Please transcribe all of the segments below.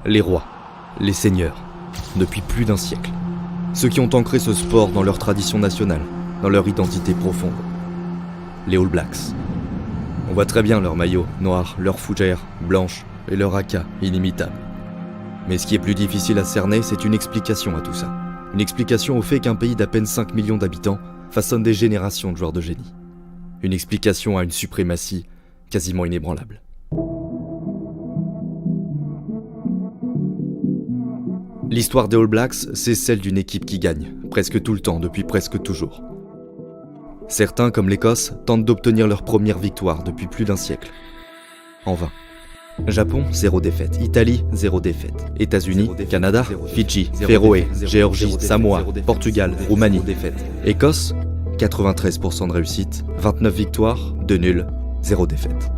Les rois, les seigneurs, depuis plus d'un siècle. Ceux qui ont ancré ce sport dans leur tradition nationale, dans leur identité profonde. Les All Blacks. On voit très bien leur maillot noir, leur fougère blanche et leur haka inimitable. Mais ce qui est plus difficile à cerner, c'est une explication à tout ça. Une explication au fait qu'un pays d'à peine 5 millions d'habitants façonne des générations de joueurs de génie. Une explication à une suprématie quasiment inébranlable. L'histoire des All Blacks, c'est celle d'une équipe qui gagne, presque tout le temps, depuis presque toujours. Certains, comme l'Écosse, tentent d'obtenir leur première victoire depuis plus d'un siècle. En vain. Japon, 0 défaite. Italie, 0 défaite. États-Unis, Canada, Fidji, Féroé, Géorgie, Samoa, Portugal, Roumanie. Écosse, 93% de réussite, 29 victoires, 2 nuls, 0 défaite.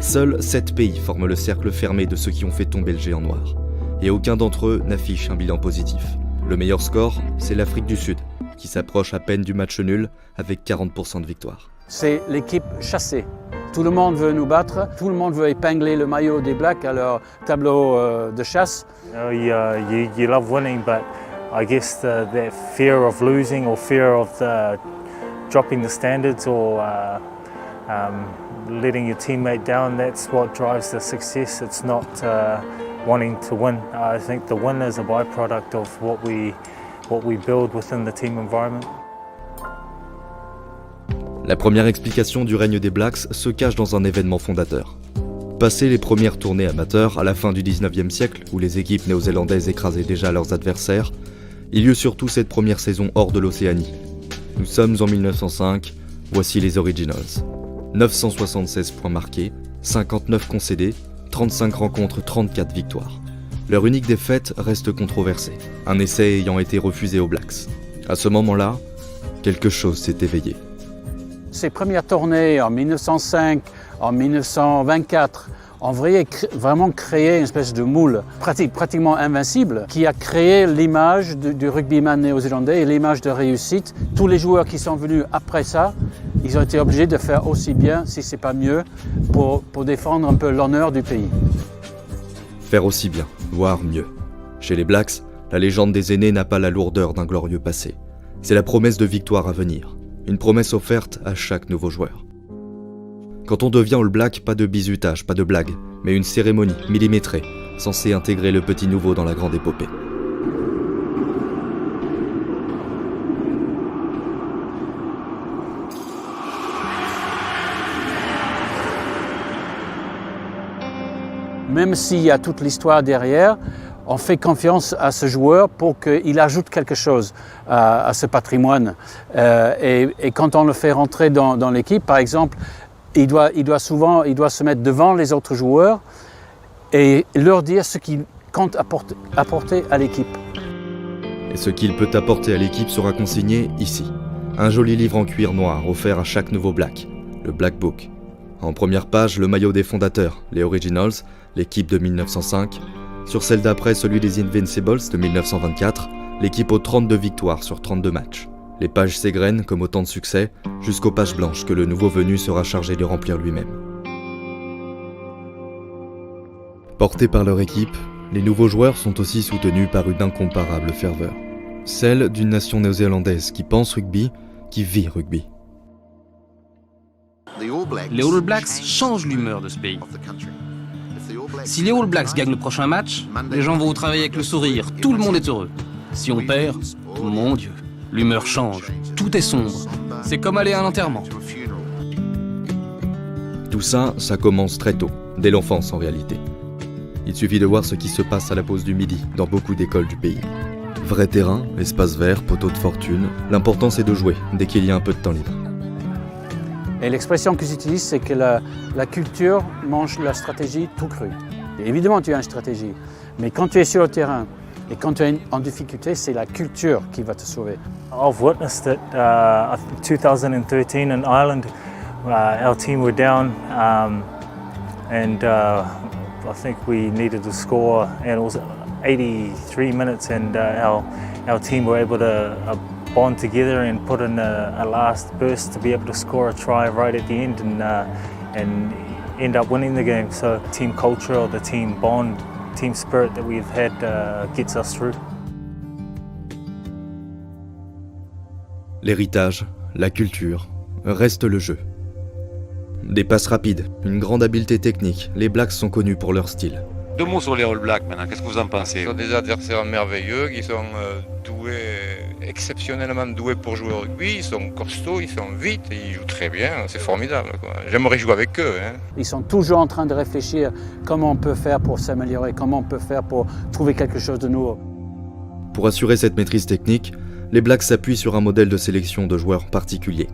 Seuls 7 pays forment le cercle fermé de ceux qui ont fait tomber le géant noir. Et aucun d'entre eux n'affiche un bilan positif. Le meilleur score, c'est l'Afrique du Sud, qui s'approche à peine du match nul avec 40% de victoire. C'est l'équipe chassée. Tout le monde veut nous battre, tout le monde veut épingler le maillot des Blacks à leur tableau de chasse. You love winning, but I guess that fear of losing or fear of dropping the standards or letting your teammate down, that's what drives the success. It's not wanting to win. I think the win is a byproduct of what we build within the team environment. La première explication du règne des Blacks se cache dans un événement fondateur. Passé les premières tournées amateurs à la fin du 19e siècle, où les équipes néo-zélandaises écrasaient déjà leurs adversaires, il y eut surtout cette première saison hors de l'Océanie. Nous sommes en 1905, voici les Originals. 976 points marqués, 59 concédés, 35 rencontres, 34 victoires. Leur unique défaite reste controversée, un essai ayant été refusé aux Blacks. À ce moment-là, quelque chose s'est éveillé. Ces premières tournées en 1905, en 1924, ont vraiment créé une espèce de moule pratiquement invincible qui a créé l'image du rugbyman néo-zélandais et l'image de réussite. Tous les joueurs qui sont venus après ça, ils ont été obligés de faire aussi bien, si ce n'est pas mieux, pour défendre un peu l'honneur du pays. Faire aussi bien, voire mieux. Chez les Blacks, la légende des aînés n'a pas la lourdeur d'un glorieux passé. C'est la promesse de victoire à venir. Une promesse offerte à chaque nouveau joueur. Quand on devient All Black, pas de bizutage, pas de blague, mais une cérémonie millimétrée, censée intégrer le petit nouveau dans la grande épopée. Même s'il y a toute l'histoire derrière, on fait confiance à ce joueur pour qu'il ajoute quelque chose à ce patrimoine. Et quand on le fait rentrer dans l'équipe, par exemple, il doit se mettre devant les autres joueurs et leur dire ce qu'il compte apporter à l'équipe. Et ce qu'il peut apporter à l'équipe sera consigné ici. Un joli livre en cuir noir offert à chaque nouveau Black, le Black Book. En première page, le maillot des fondateurs, les Originals, l'équipe de 1905. Sur celle d'après, celui des Invincibles de 1924, l'équipe aux 32 victoires sur 32 matchs. Les pages s'égrènent comme autant de succès, jusqu'aux pages blanches que le nouveau venu sera chargé de remplir lui-même. Portés par leur équipe, les nouveaux joueurs sont aussi soutenus par une incomparable ferveur. Celle d'une nation néo-zélandaise qui pense rugby, qui vit rugby. Les All Blacks changent l'humeur de ce pays. Si les All Blacks gagnent le prochain match, les gens vont au travail avec le sourire, tout le monde est heureux. Si on perd, oh mon Dieu, l'humeur change, tout est sombre. C'est comme aller à un enterrement. Tout ça, ça commence très tôt, dès l'enfance en réalité. Il suffit de voir ce qui se passe à la pause du midi dans beaucoup d'écoles du pays. Vrai terrain, espace vert, poteau de fortune, l'important c'est de jouer dès qu'il y a un peu de temps libre. Et l'expression que j'utilise, c'est que la culture mange la stratégie tout cru. Et évidemment, tu as une stratégie, mais quand tu es sur le terrain et quand tu es en difficulté, c'est la culture qui va te sauver. I've witnessed it. 2013 in Ireland, our team were down, and I think we needed to score, and it was 83 minutes, and our team were able to bond together and put in a last burst to be able to score a try right at the end, and end up winning the game. So team culture or the team bond, team spirit that we've had gets us through. L'héritage, la culture, reste le jeu. Des passes rapides, une grande habileté technique, les Blacks sont connus pour leur style. 2 mots sur les All Blacks maintenant, qu'est-ce que vous en pensez? Ils sont des adversaires merveilleux, qui sont doués, exceptionnellement doués pour jouer au rugby, ils sont costauds, ils sont vite, ils jouent très bien, c'est formidable, quoi. J'aimerais jouer avec eux. Ils sont toujours en train de réfléchir comment on peut faire pour s'améliorer, comment on peut faire pour trouver quelque chose de nouveau. Pour assurer cette maîtrise technique, les Blacks s'appuient sur un modèle de sélection de joueurs particulier.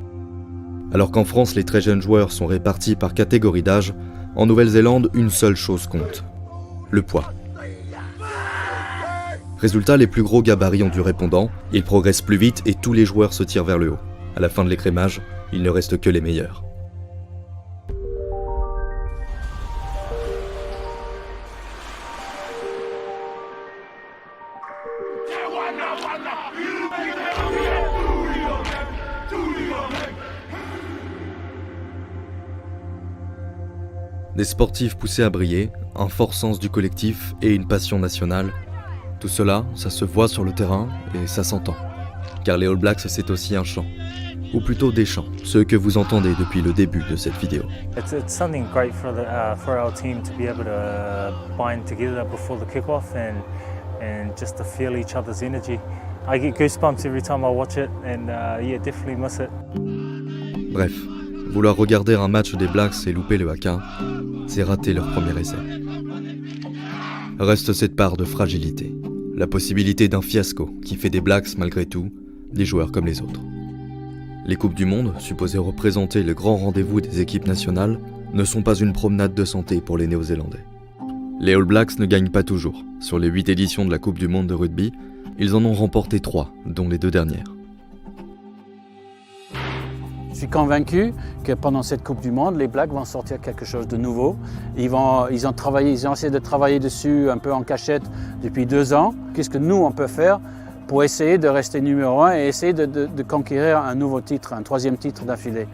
Alors qu'en France, les très jeunes joueurs sont répartis par catégorie d'âge, en Nouvelle-Zélande, une seule chose compte: le poids. Résultat, les plus gros gabarits ont du répondant, ils progressent plus vite et tous les joueurs se tirent vers le haut. À la fin de l'écrémage, il ne reste que les meilleurs. Des sportifs poussés à briller, un fort sens du collectif et une passion nationale. Tout cela, ça se voit sur le terrain et ça s'entend. Car les All Blacks, c'est aussi un chant. Ou plutôt des chants, ceux que vous entendez depuis le début de cette vidéo. It's something great for our team to be able to bind together before the kick-off and just to feel each other's energy. I get goosebumps every time I watch it and yeah, definitely miss it. Bref, vouloir regarder un match des Blacks et louper le haka, c'est rater leur premier essai. Reste cette part de fragilité, la possibilité d'un fiasco qui fait des Blacks, malgré tout, des joueurs comme les autres. Les Coupes du Monde, supposées représenter le grand rendez-vous des équipes nationales, ne sont pas une promenade de santé pour les Néo-Zélandais. Les All Blacks ne gagnent pas toujours. Sur les 8 éditions de la Coupe du Monde de rugby, ils en ont remporté 3, dont les 2 dernières. Je suis convaincu que pendant cette Coupe du Monde, les Blacks vont sortir quelque chose de nouveau. Ils ont essayé de travailler dessus un peu en cachette depuis 2 ans. Qu'est-ce que nous, on peut faire pour essayer de rester numéro 1 et essayer de conquérir un nouveau titre, un 3e titre d'affilée?